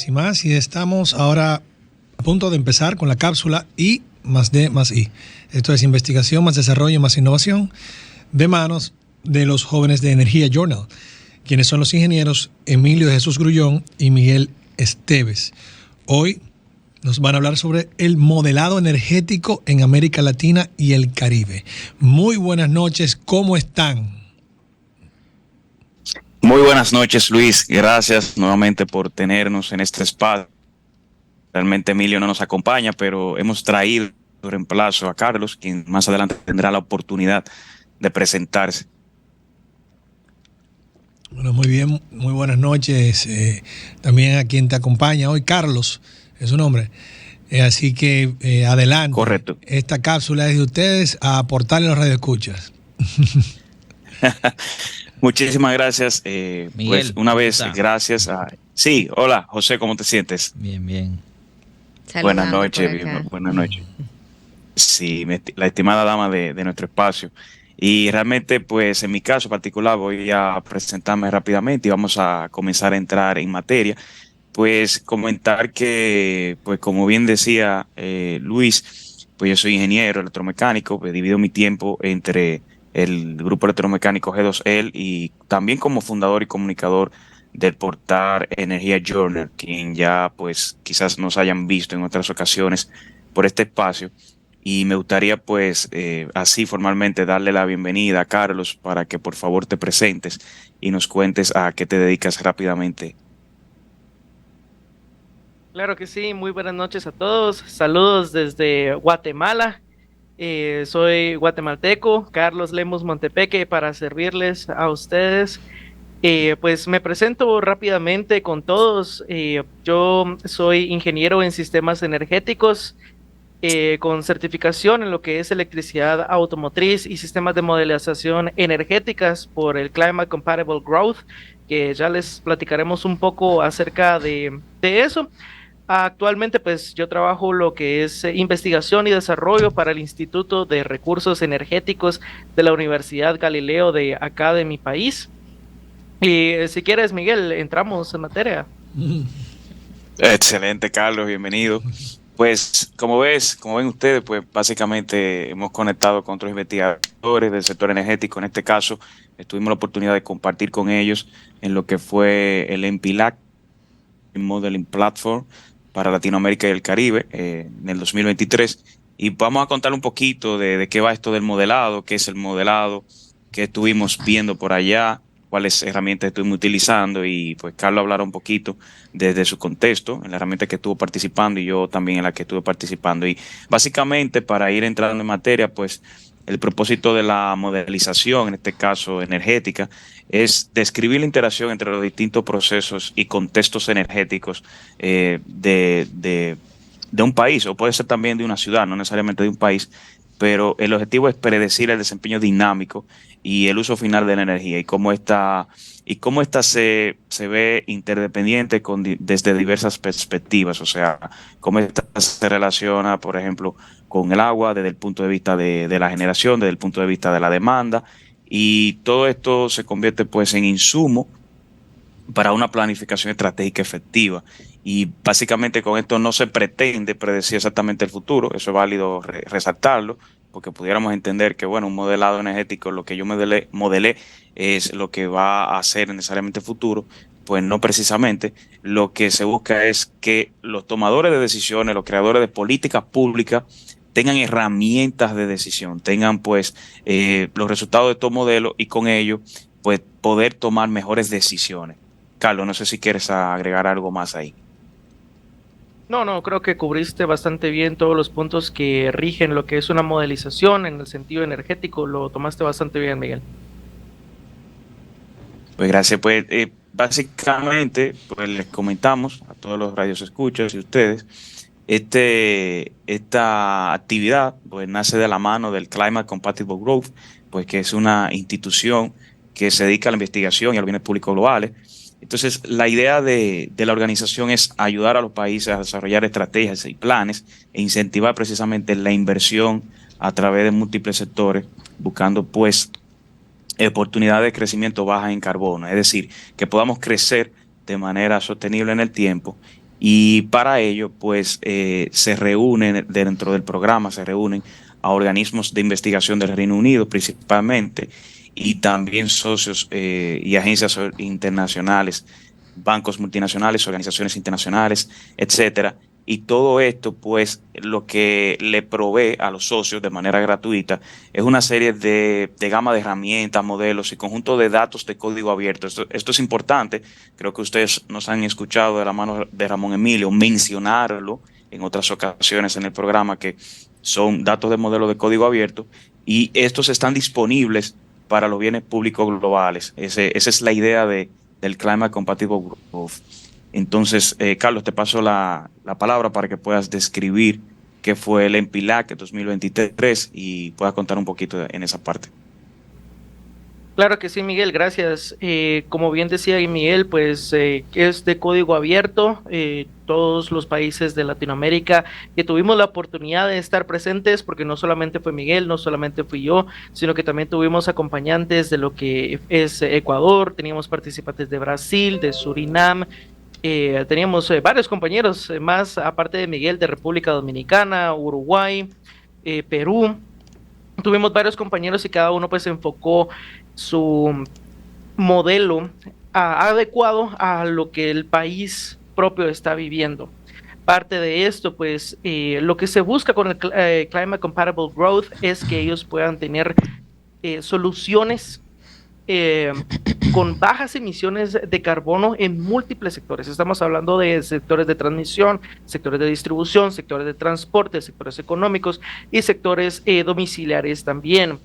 Y más, y estamos ahora a punto de empezar con la cápsula I más D más I. Esto es investigación más desarrollo más innovación de manos de los jóvenes de Energía Journal, quienes son los ingenieros Emilio Jesús Grullón y Miguel Esteves. Hoy nos van a hablar sobre el modelado energético en América Latina y el Caribe. Muy buenas noches, ¿cómo están? Muy buenas noches, Luis. Gracias nuevamente por tenernos en este espacio. Realmente Emilio no nos acompaña, pero hemos traído su reemplazo a Carlos, quien más adelante tendrá la oportunidad de presentarse. Bueno, muy bien, muy buenas noches. También a quien te acompaña hoy, Carlos, es su nombre. Así que adelante. Correcto. Esta cápsula es de ustedes a aportarle a los radioescuchas. Muchísimas gracias. Miguel, pues una vez, gracias a... Sí, hola, José, ¿cómo te sientes? Bien, bien. Buenas noches, buenas noches. Sí, la estimada dama de nuestro espacio. Y realmente, pues en mi caso particular, voy a presentarme rápidamente y vamos a comenzar a entrar en materia. Pues comentar que, pues como bien decía Luis, pues yo soy ingeniero electromecánico, pues divido mi tiempo entre el grupo electromecánico G2L y también como fundador y comunicador del portal Energía Journal, quien ya pues quizás nos hayan visto en otras ocasiones por este espacio. Y me gustaría pues así formalmente darle la bienvenida a Carlos para que por favor te presentes y nos cuentes a qué te dedicas rápidamente. Claro que sí, muy buenas noches a todos. Saludos desde Guatemala. Soy guatemalteco, Carlos Lemos Montepeque, para servirles a ustedes. Pues me presento rápidamente con todos. Yo soy ingeniero en sistemas energéticos, con certificación en lo que es electricidad automotriz y sistemas de modelización energéticas por el Climate Compatible Growth, que ya les platicaremos un poco acerca de eso. Actualmente, pues yo trabajo lo que es investigación y desarrollo para el Instituto de Recursos Energéticos de la Universidad Galileo de acá de mi país. Y si quieres, Miguel, entramos en materia. Excelente, Carlos, bienvenido. Pues como ven ustedes, pues básicamente hemos conectado con otros investigadores del sector energético. En este caso, tuvimos la oportunidad de compartir con ellos en lo que fue el MPLAC, Modeling Platform, para Latinoamérica y el Caribe en el 2023. Y vamos a contar un poquito de qué va esto del modelado, qué es el modelado, qué estuvimos viendo por allá, cuáles herramientas estuvimos utilizando, y pues Carlos hablará un poquito desde su contexto, en la herramienta que estuvo participando y yo también en la que estuve participando. Y básicamente, para ir entrando en materia, pues el propósito de la modelización, en este caso energética, es describir la interacción entre los distintos procesos y contextos energéticos de un país, o puede ser también de una ciudad, no necesariamente de un país, pero el objetivo es predecir el desempeño dinámico y el uso final de la energía y cómo esta se ve interdependiente desde diversas perspectivas, o sea, cómo esta se relaciona, por ejemplo, con el agua desde el punto de vista de la generación, desde el punto de vista de la demanda, y todo esto se convierte pues en insumo para una planificación estratégica efectiva. Y básicamente con esto no se pretende predecir exactamente el futuro, eso es válido resaltarlo, porque pudiéramos entender que, bueno, un modelado energético, lo que yo modelé es lo que va a hacer necesariamente el futuro. Pues no precisamente. Lo que se busca es que los tomadores de decisiones, los creadores de políticas públicas, tengan herramientas de decisión, tengan pues los resultados de estos modelos y con ello pues poder tomar mejores decisiones. Carlos, no sé si quieres agregar algo más ahí. No, creo que cubriste bastante bien todos los puntos que rigen lo que es una modelización en el sentido energético. Lo tomaste bastante bien, Miguel. Pues gracias. Pues básicamente, pues les comentamos a todos los radioescuchas y ustedes, esta actividad pues nace de la mano del Climate Compatible Growth, pues que es una institución que se dedica a la investigación y a los bienes públicos globales. Entonces, la idea de la organización es ayudar a los países a desarrollar estrategias y planes e incentivar precisamente la inversión a través de múltiples sectores, buscando pues oportunidades de crecimiento bajas en carbono, es decir, que podamos crecer de manera sostenible en el tiempo. Y para ello, pues se reúnen dentro del programa, se reúnen a organismos de investigación del Reino Unido principalmente, y también socios y agencias internacionales, bancos multinacionales, organizaciones internacionales, etcétera. Y todo esto, pues, lo que le provee a los socios de manera gratuita es una serie de gama de herramientas, modelos y conjunto de datos de código abierto. Esto es importante. Creo que ustedes nos han escuchado de la mano de Ramón Emilio mencionarlo en otras ocasiones en el programa, que son datos de modelo de código abierto, y estos están disponibles para los bienes públicos globales. Esa es la idea del Climate Compatible Growth. Entonces, Carlos, te paso la palabra para que puedas describir qué fue el MPLAC 2023 y puedas contar un poquito en esa parte. Claro que sí, Miguel, gracias. Como bien decía Miguel, pues es de código abierto. Todos los países de Latinoamérica que tuvimos la oportunidad de estar presentes, porque no solamente fue Miguel, no solamente fui yo, sino que también tuvimos acompañantes de lo que es Ecuador, teníamos participantes de Brasil, de Surinam, teníamos varios compañeros más, aparte de Miguel, de República Dominicana, Uruguay, Perú. Tuvimos varios compañeros y cada uno pues enfocó su modelo adecuado a lo que el país propio está viviendo. Parte de esto, pues, lo que se busca con el Climate Compatible Growth es que ellos puedan tener soluciones con bajas emisiones de carbono en múltiples sectores. Estamos hablando de sectores de transmisión, sectores de distribución, sectores de transporte, sectores económicos y sectores domiciliares también.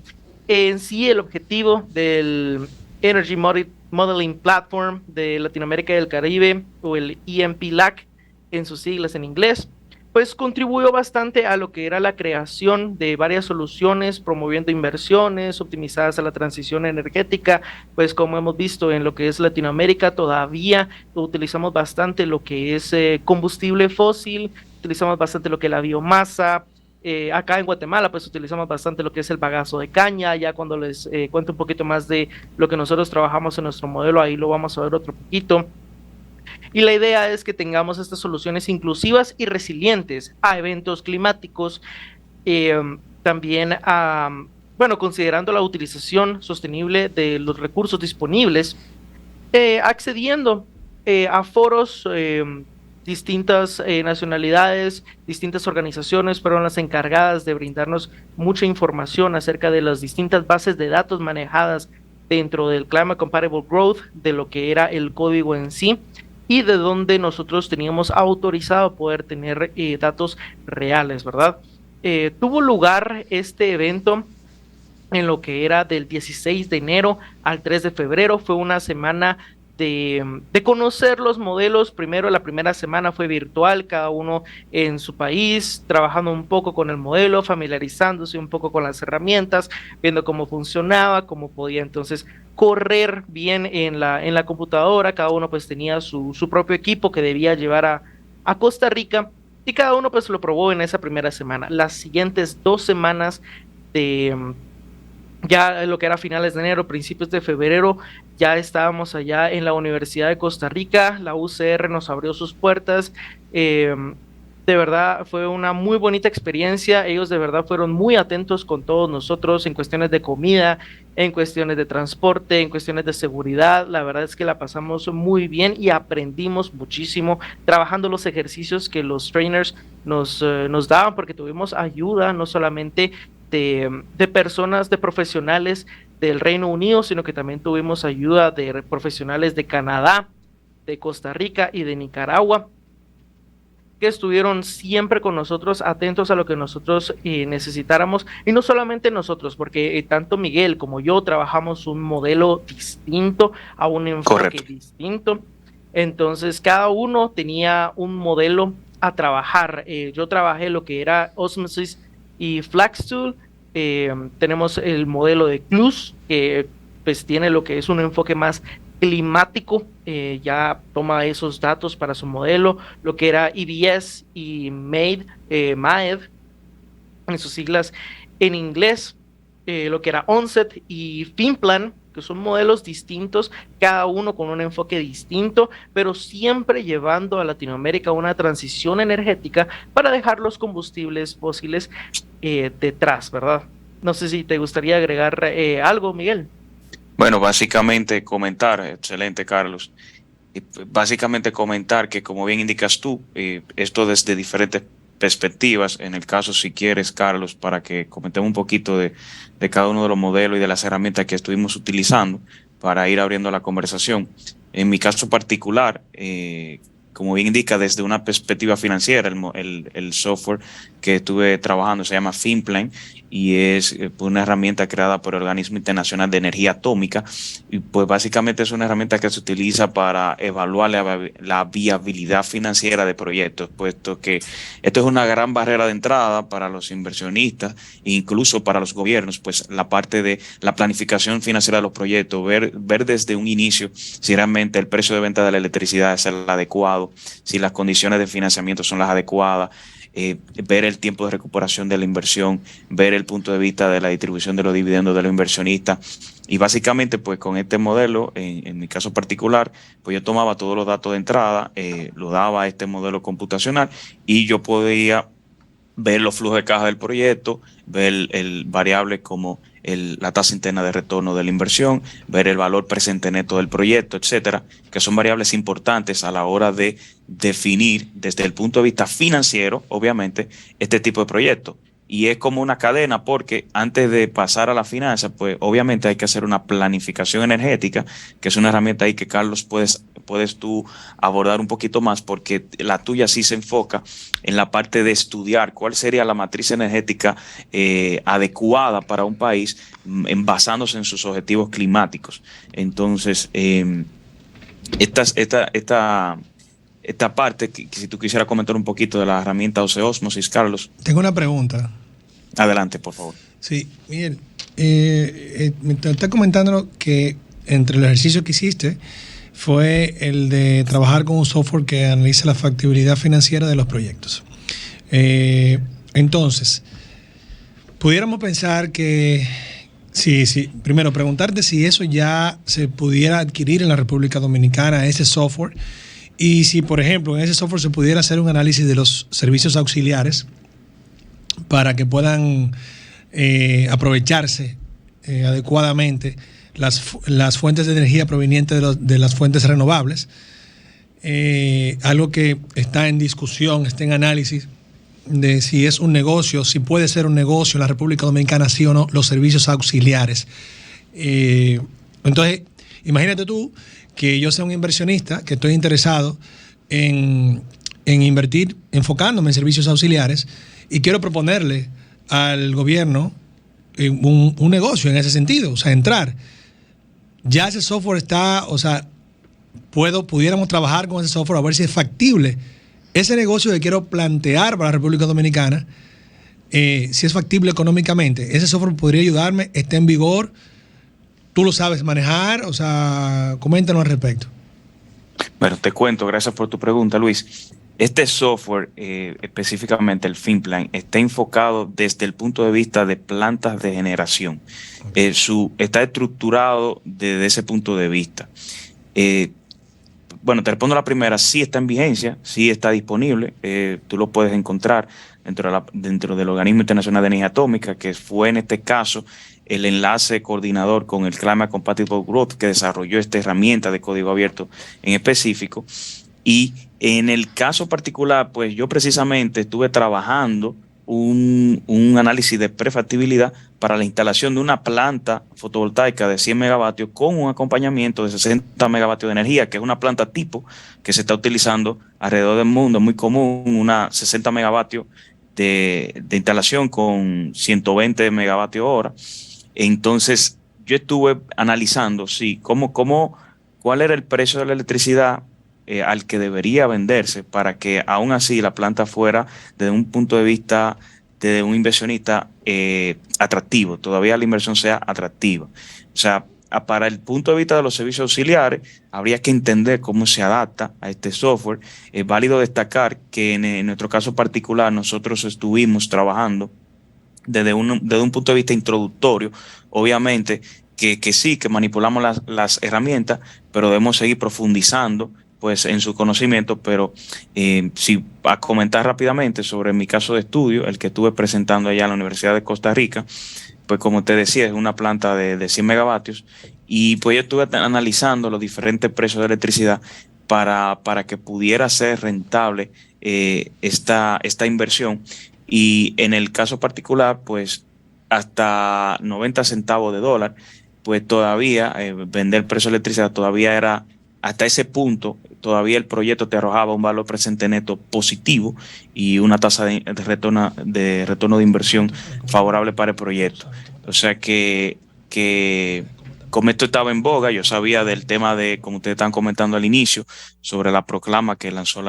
En sí, el objetivo del Energy Modeling Platform de Latinoamérica y el Caribe, o el EMP-LAC en sus siglas en inglés, pues contribuyó bastante a lo que era la creación de varias soluciones, promoviendo inversiones optimizadas a la transición energética. Pues como hemos visto en lo que es Latinoamérica, todavía utilizamos bastante lo que es combustible fósil, utilizamos bastante lo que es la biomasa. Acá en Guatemala pues utilizamos bastante lo que es el bagazo de caña. Ya cuando les cuento un poquito más de lo que nosotros trabajamos en nuestro modelo, ahí lo vamos a ver otro poquito. Y la idea es que tengamos estas soluciones inclusivas y resilientes a eventos climáticos, también bueno, considerando la utilización sostenible de los recursos disponibles, accediendo a foros, distintas nacionalidades, distintas organizaciones fueron las encargadas de brindarnos mucha información acerca de las distintas bases de datos manejadas dentro del Climate Compatible Growth, de lo que era el código en sí, y de donde nosotros teníamos autorizado poder tener datos reales, ¿verdad? Tuvo lugar este evento en lo que era del 16 de enero al 3 de febrero, fue una semana de conocer los modelos. Primero, la primera semana fue virtual, cada uno en su país, trabajando un poco con el modelo, familiarizándose un poco con las herramientas, viendo cómo funcionaba, cómo podía entonces correr bien en la computadora. Cada uno pues tenía su propio equipo que debía llevar a Costa Rica, y cada uno pues lo probó en esa primera semana. Las siguientes 2 semanas ya lo que era finales de enero, principios de febrero, ya estábamos allá en la Universidad de Costa Rica. La UCR nos abrió sus puertas. De verdad fue una muy bonita experiencia. Ellos de verdad fueron muy atentos con todos nosotros en cuestiones de comida, en cuestiones de transporte, en cuestiones de seguridad. La verdad es que la pasamos muy bien y aprendimos muchísimo trabajando los ejercicios que los trainers nos daban, porque tuvimos ayuda no solamente de personas, de profesionales del Reino Unido, sino que también tuvimos ayuda de profesionales de Canadá, de Costa Rica y de Nicaragua, que estuvieron siempre con nosotros, atentos a lo que nosotros necesitáramos. Y no solamente nosotros, porque tanto Miguel como yo trabajamos un modelo distinto, a un enfoque distinto. Entonces cada uno tenía un modelo a trabajar. Yo trabajé lo que era Osmosis y Flaxtool. Tenemos el modelo de CLUS, que pues tiene lo que es un enfoque más climático, ya toma esos datos para su modelo. Lo que era EBS y MAED en sus siglas en inglés, lo que era Onset y Finplan, que son modelos distintos, cada uno con un enfoque distinto, pero siempre llevando a Latinoamérica una transición energética para dejar los combustibles fósiles detrás, ¿verdad? No sé si te gustaría agregar algo, Miguel. Bueno, básicamente comentar, excelente Carlos, básicamente comentar que como bien indicas tú, esto desde diferentes perspectivas, en el caso si quieres Carlos, para que comentemos un poquito de cada uno de los modelos y de las herramientas que estuvimos utilizando para ir abriendo la conversación. En mi caso particular, como bien indica, desde una perspectiva financiera, el software que estuve trabajando se llama Finplan y es una herramienta creada por el Organismo Internacional de Energía Atómica y pues básicamente es una herramienta que se utiliza para evaluar la viabilidad financiera de proyectos, puesto que esto es una gran barrera de entrada para los inversionistas e incluso para los gobiernos, pues la parte de la planificación financiera de los proyectos, ver desde un inicio si realmente el precio de venta de la electricidad es el adecuado, si las condiciones de financiamiento son las adecuadas, ver el tiempo de recuperación de la inversión, ver el punto de vista de la distribución de los dividendos de los inversionistas. Y básicamente, pues con este modelo, en mi caso particular, pues yo tomaba todos los datos de entrada, lo daba a este modelo computacional y yo podía ver los flujos de caja del proyecto, ver el variable como la tasa interna de retorno de la inversión, ver el valor presente neto del proyecto, etcétera, que son variables importantes a la hora de definir desde el punto de vista financiero, obviamente, este tipo de proyecto. Y es como una cadena porque antes de pasar a la finanza, pues obviamente hay que hacer una planificación energética, que es una herramienta ahí que Carlos puedes tú abordar un poquito más porque la tuya sí se enfoca en la parte de estudiar cuál sería la matriz energética adecuada para un país basándose en sus objetivos climáticos. Entonces, esta parte, que si tú quisieras comentar un poquito de la herramienta Osmosis, Carlos. Tengo una pregunta. Adelante, por favor. Sí, Miguel, me está comentando que entre los ejercicios que hiciste fue el de trabajar con un software que analiza la factibilidad financiera de los proyectos. Entonces, pudiéramos pensar que, sí, primero preguntarte si eso ya se pudiera adquirir en la República Dominicana, ese software, y si, por ejemplo, en ese software se pudiera hacer un análisis de los servicios auxiliares para que puedan aprovecharse adecuadamente las fuentes de energía provenientes de las fuentes renovables, algo que está en discusión, está en análisis de si es un negocio, si puede ser un negocio en la República Dominicana, sí o no, los servicios auxiliares. Entonces, imagínate tú que yo sea un inversionista, que estoy interesado en invertir, enfocándome en servicios auxiliares, y quiero proponerle al gobierno un negocio en ese sentido, o sea, entrar. Ya ese software está, o sea, pudiéramos trabajar con ese software a ver si es factible ese negocio que quiero plantear para la República Dominicana, si es factible económicamente. Ese software podría ayudarme, está en vigor, tú lo sabes manejar, o sea, coméntanos al respecto. Bueno, te cuento, gracias por tu pregunta, Luis. Este software, específicamente el Finplan, está enfocado desde el punto de vista de plantas de generación. Okay. Está estructurado desde ese punto de vista. Bueno, te respondo la primera, sí está en vigencia, sí está disponible, tú lo puedes encontrar dentro del Organismo Internacional de Energía Atómica, que fue en este caso el enlace coordinador con el Climate Compatible Growth que desarrolló esta herramienta de código abierto en específico. Y en el caso particular, pues yo precisamente estuve trabajando un análisis de prefactibilidad para la instalación de una planta fotovoltaica de 100 megavatios con un acompañamiento de 60 megavatios de energía, que es una planta tipo que se está utilizando alrededor del mundo, es muy común, una 60 megavatios de instalación con 120 megavatios hora. Entonces, yo estuve analizando, sí, cuál era el precio de la electricidad al que debería venderse para que aún así la planta fuera desde un punto de vista de un inversionista atractivo, todavía la inversión sea atractiva. O sea, para el punto de vista de los servicios auxiliares, habría que entender cómo se adapta a este software. Es válido destacar que en nuestro caso particular nosotros estuvimos trabajando desde un punto de vista introductorio, obviamente que sí, que manipulamos las herramientas, pero debemos seguir profundizando pues en su conocimiento. Pero si a comentar rápidamente sobre mi caso de estudio, el que estuve presentando allá en la Universidad de Costa Rica, pues como te decía, es una planta de 100 megavatios, y pues yo estuve analizando los diferentes precios de electricidad para que pudiera ser rentable esta inversión. Y en el caso particular, pues hasta 90 centavos de dólar, pues todavía vender precio de electricidad todavía era, hasta ese punto, todavía el proyecto te arrojaba un valor presente neto positivo y una tasa de retorno de inversión favorable para el proyecto. O sea que como esto estaba en boga, yo sabía del tema de, como ustedes están comentando al inicio, sobre la proclama que lanzó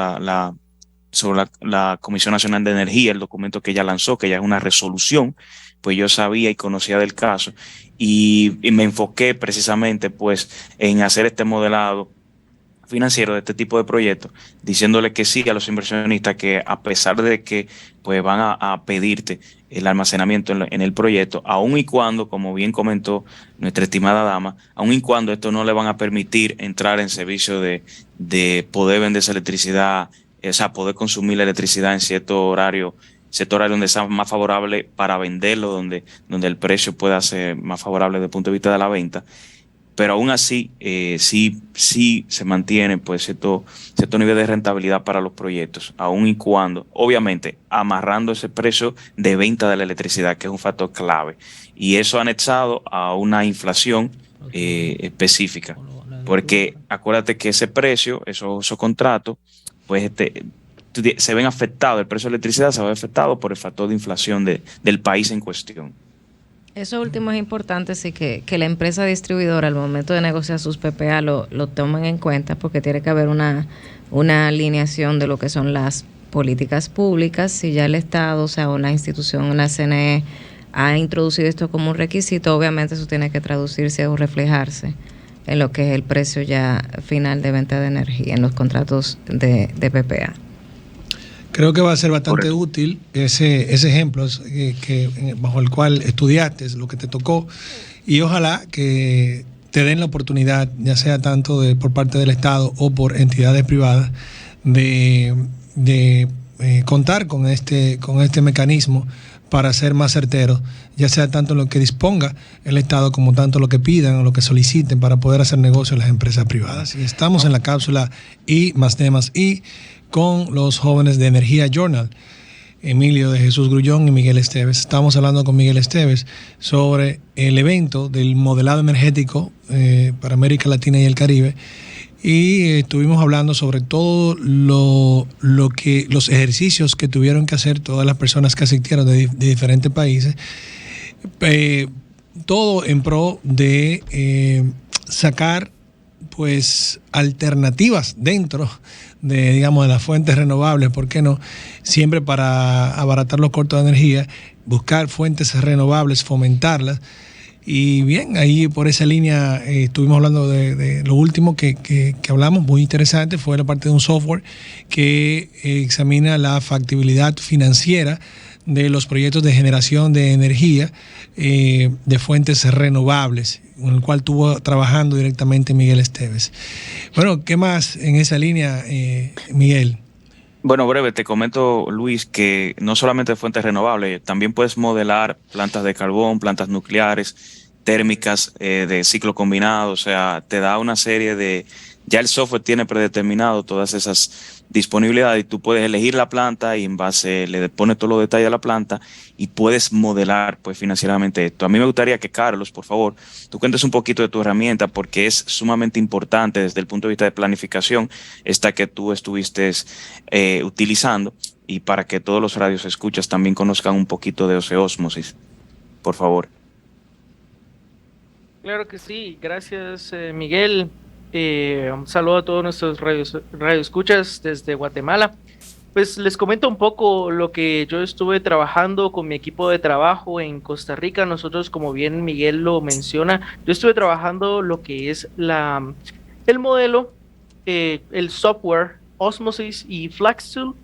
sobre la Comisión Nacional de Energía, el documento que ella lanzó, que ya es una resolución. Pues yo sabía y conocía del caso, y me enfoqué precisamente pues en hacer este modelado financiero de este tipo de proyectos, diciéndole que sí a los inversionistas, que a pesar de que pues van a pedirte el almacenamiento en el proyecto, aun y cuando, como bien comentó nuestra estimada dama, aun y cuando esto no le van a permitir entrar en servicio de poder vender esa electricidad, o sea, poder consumir la electricidad en cierto horario donde sea más favorable para venderlo, donde el precio pueda ser más favorable desde el punto de vista de la venta. Pero aún así, sí se mantiene pues cierto nivel de rentabilidad para los proyectos, aun y cuando, obviamente, amarrando ese precio de venta de la electricidad, que es un factor clave. Y eso anexado a una inflación específica. Porque acuérdate que ese precio, esos contratos, pues se ven afectados, el precio de la electricidad se ve afectado por el factor de inflación del país en cuestión. Eso último es importante, sí, que la empresa distribuidora al momento de negociar sus PPA lo tomen en cuenta, porque tiene que haber una alineación de lo que son las políticas públicas. Si ya el Estado, o sea, una institución, una CNE, ha introducido esto como un requisito, obviamente eso tiene que traducirse o reflejarse en lo que es el precio ya final de venta de energía, en los contratos de PPA. Creo que va a ser bastante útil ese ejemplo bajo el cual estudiaste lo que te tocó, y ojalá que te den la oportunidad, ya sea tanto por parte del Estado o por entidades privadas, de contar con este mecanismo para ser más certeros, ya sea tanto lo que disponga el Estado como tanto lo que pidan o lo que soliciten para poder hacer negocio en las empresas privadas. Y estamos en la cápsula I+D+I con los jóvenes de Energía Journal, Emilio de Jesús Grullón y Miguel Esteves. Estamos hablando con Miguel Esteves sobre el evento del modelado energético para América Latina y el Caribe, y estuvimos hablando sobre todo los ejercicios que tuvieron que hacer todas las personas que asistieron de diferentes países, todo en pro de sacar pues alternativas dentro de, digamos, de las fuentes renovables, ¿por qué no? Siempre para abaratar los costos de energía, buscar fuentes renovables, fomentarlas. Y bien, ahí por esa línea estuvimos hablando de lo último que hablamos, muy interesante, fue la parte de un software que examina la factibilidad financiera de los proyectos de generación de energía de fuentes renovables, con el cual estuvo trabajando directamente Miguel Esteves. Bueno, ¿qué más en esa línea, Miguel? Bueno, breve, te comento, Luis, que no solamente fuentes renovables, también puedes modelar plantas de carbón, plantas nucleares, térmicas de ciclo combinado. O sea, te da una serie de... Ya el software tiene predeterminado todas esas disponibilidades, y tú puedes elegir la planta y en base le pones todos los detalles a la planta y puedes modelar pues financieramente esto. A mí me gustaría que, Carlos, por favor, tú cuentes un poquito de tu herramienta, porque es sumamente importante desde el punto de vista de planificación esta que tú estuviste utilizando, y para que todos los radios escuchas también conozcan un poquito de Osmosis, por favor. Claro que sí, gracias Miguel. Un saludo a todos nuestros radioescuchas desde Guatemala. Pues les comento un poco lo que yo estuve trabajando con mi equipo de trabajo en Costa Rica. Nosotros, como bien Miguel lo menciona, yo estuve trabajando lo que es el modelo, el software Osmosis y FlaxTool,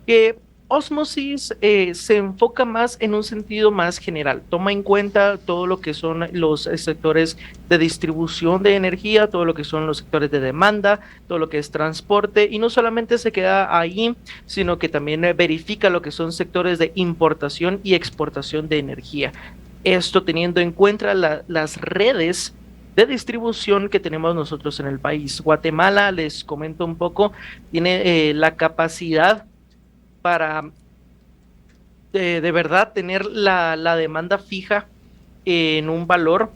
que Osmosis se enfoca más en un sentido más general, toma en cuenta todo lo que son los sectores de distribución de energía, todo lo que son los sectores de demanda, todo lo que es transporte, y no solamente se queda ahí, sino que también verifica lo que son sectores de importación y exportación de energía. Esto teniendo en cuenta las redes de distribución que tenemos nosotros en el país. Guatemala, les comento un poco, tiene la capacidad para de verdad tener la demanda fija en un valor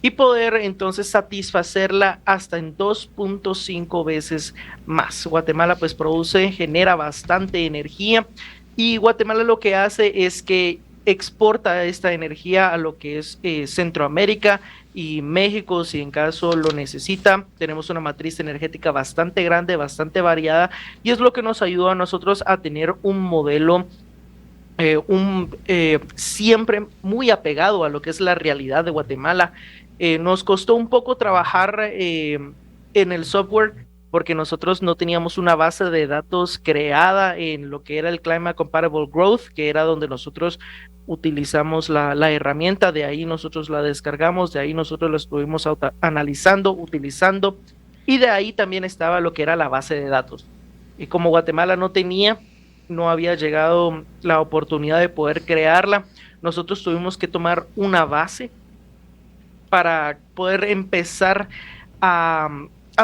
y poder entonces satisfacerla hasta en 2.5 veces más. Guatemala pues genera bastante energía, y Guatemala lo que hace es que exporta esta energía a lo que es Centroamérica y México, si en caso lo necesita. Tenemos una matriz energética bastante grande, bastante variada, y es lo que nos ayuda a nosotros a tener un modelo siempre muy apegado a lo que es la realidad de Guatemala. Nos costó un poco trabajar en el software, porque nosotros no teníamos una base de datos creada en lo que era el Climate Comparable Growth, que era donde nosotros utilizamos la herramienta. De ahí nosotros la descargamos, de ahí nosotros la estuvimos analizando, utilizando, y de ahí también estaba lo que era la base de datos. Y como Guatemala no había llegado la oportunidad de poder crearla, nosotros tuvimos que tomar una base para poder empezar a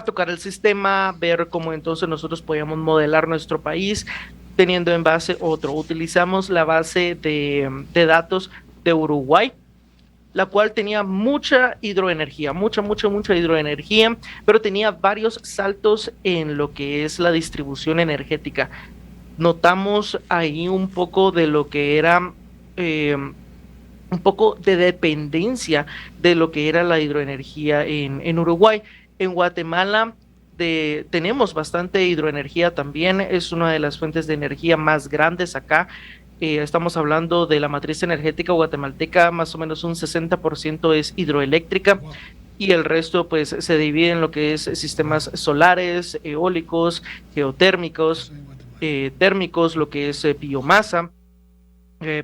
tocar el sistema, ver cómo entonces nosotros podíamos modelar nuestro país teniendo en base otro. Utilizamos la base de datos de Uruguay, la cual tenía mucha hidroenergía, mucha hidroenergía, pero tenía varios saltos en lo que es la distribución energética. Notamos ahí un poco de lo que era un poco de dependencia de lo que era la hidroenergía en Uruguay. En Guatemala tenemos bastante hidroenergía también, es una de las fuentes de energía más grandes acá. Estamos hablando de la matriz energética guatemalteca, más o menos un 60% es hidroeléctrica, wow, y el resto pues se divide en lo que es sistemas solares, eólicos, geotérmicos, térmicos, lo que es biomasa,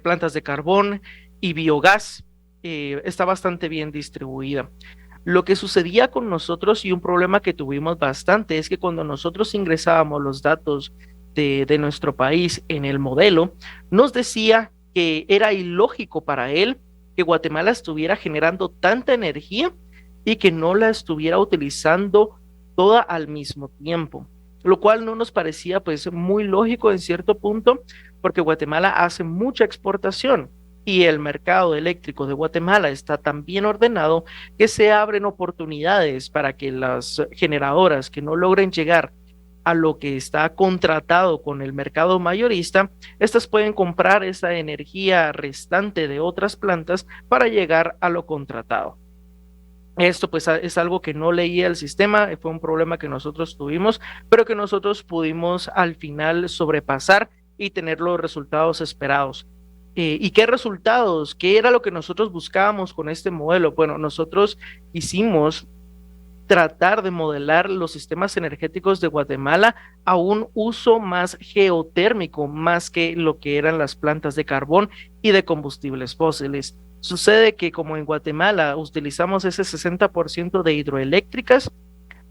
plantas de carbón y biogás. Está bastante bien distribuida. Lo que sucedía con nosotros, y un problema que tuvimos bastante, es que cuando nosotros ingresábamos los datos de nuestro país en el modelo, nos decía que era ilógico para él que Guatemala estuviera generando tanta energía y que no la estuviera utilizando toda al mismo tiempo, lo cual no nos parecía pues muy lógico en cierto punto, porque Guatemala hace mucha exportación y el mercado eléctrico de Guatemala está tan bien ordenado que se abren oportunidades para que las generadoras que no logren llegar a lo que está contratado con el mercado mayorista, estas pueden comprar esa energía restante de otras plantas para llegar a lo contratado. Esto pues es algo que no leía el sistema, fue un problema que nosotros tuvimos, pero que nosotros pudimos al final sobrepasar y tener los resultados esperados. ¿Y qué resultados? ¿Qué era lo que nosotros buscábamos con este modelo? Bueno, nosotros hicimos tratar de modelar los sistemas energéticos de Guatemala a un uso más geotérmico, más que lo que eran las plantas de carbón y de combustibles fósiles. Sucede que como en Guatemala utilizamos ese 60% de hidroeléctricas,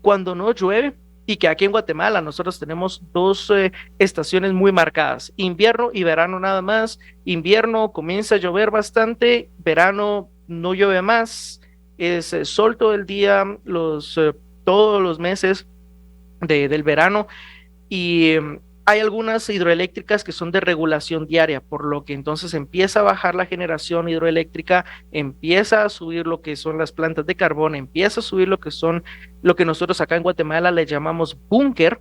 cuando no llueve, y que aquí en Guatemala nosotros tenemos dos estaciones muy marcadas, invierno y verano nada más. Invierno comienza a llover bastante, verano no llueve más, es sol todo el día, todos los meses del verano, y hay algunas hidroeléctricas que son de regulación diaria, por lo que entonces empieza a bajar la generación hidroeléctrica, empieza a subir lo que son las plantas de carbón, empieza a subir lo que nosotros acá en Guatemala le llamamos búnker,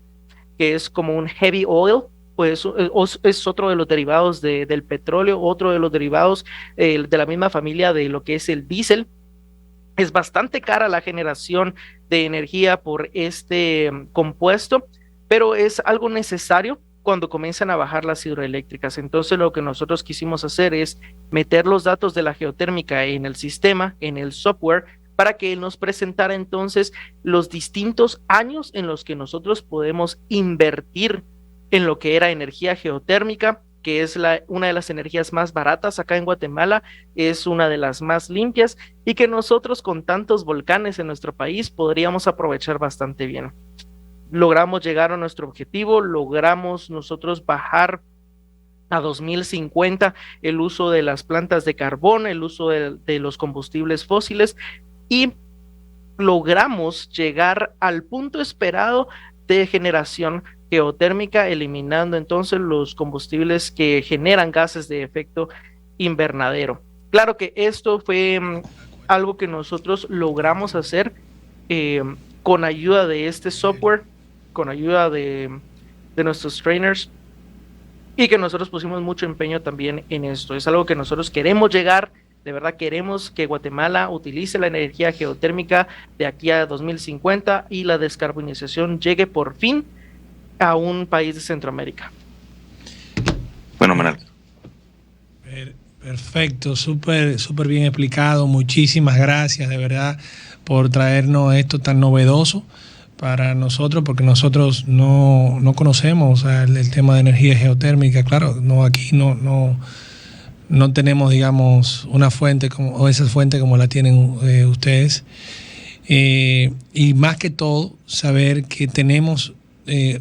que es como un heavy oil, pues es otro de los derivados del petróleo, otro de los derivados de la misma familia de lo que es el diésel. Es bastante cara la generación de energía por este compuesto, pero es algo necesario cuando comienzan a bajar las hidroeléctricas. Entonces lo que nosotros quisimos hacer es meter los datos de la geotérmica en el sistema, en el software, para que él nos presentara entonces los distintos años en los que nosotros podemos invertir en lo que era energía geotérmica, que es una de las energías más baratas acá en Guatemala, es una de las más limpias y que nosotros con tantos volcanes en nuestro país podríamos aprovechar bastante bien. Logramos llegar a nuestro objetivo, logramos nosotros bajar a 2050 el uso de las plantas de carbón, el uso de los combustibles fósiles y logramos llegar al punto esperado de generación geotérmica, eliminando entonces los combustibles que generan gases de efecto invernadero. Claro que esto fue algo que nosotros logramos hacer con ayuda de este software, con ayuda de nuestros trainers, y que nosotros pusimos mucho empeño también en esto. Es algo que nosotros queremos llegar, de verdad queremos que Guatemala utilice la energía geotérmica de aquí a 2050 y la descarbonización llegue por fin a un país de Centroamérica. Fenomenal. Perfecto, súper bien explicado. Muchísimas gracias de verdad por traernos esto tan novedoso para nosotros, porque nosotros no conocemos, o sea, el tema de energía geotérmica. Claro, aquí no tenemos, digamos, una fuente o esa fuente como la tienen ustedes. Y más que todo, saber que tenemos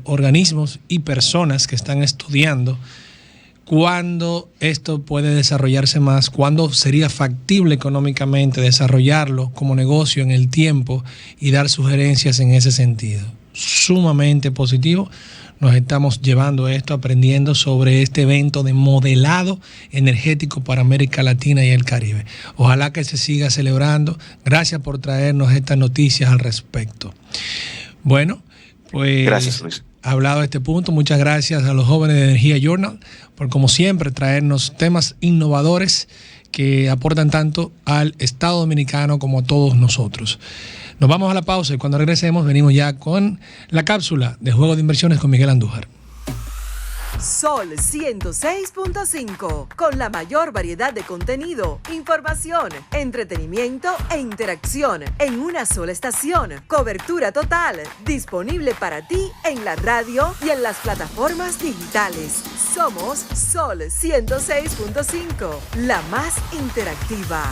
organismos y personas que están estudiando cuándo esto puede desarrollarse más, cuándo sería factible económicamente desarrollarlo como negocio en el tiempo y dar sugerencias en ese sentido. Sumamente positivo. Nos estamos llevando esto, aprendiendo sobre este evento de modelado energético para América Latina y el Caribe. Ojalá que se siga celebrando. Gracias por traernos estas noticias al respecto. Bueno, pues gracias, Luis. Hablado de este punto, muchas gracias a los jóvenes de Energía Journal por, como siempre, traernos temas innovadores que aportan tanto al Estado Dominicano como a todos nosotros. Nos vamos a la pausa y cuando regresemos venimos ya con la cápsula de Juego de Inversiones con Miguel Andújar. Sol 106.5, con la mayor variedad de contenido, información, entretenimiento e interacción en una sola estación. Cobertura total, disponible para ti en la radio y en las plataformas digitales. Somos Sol 106.5, la más interactiva.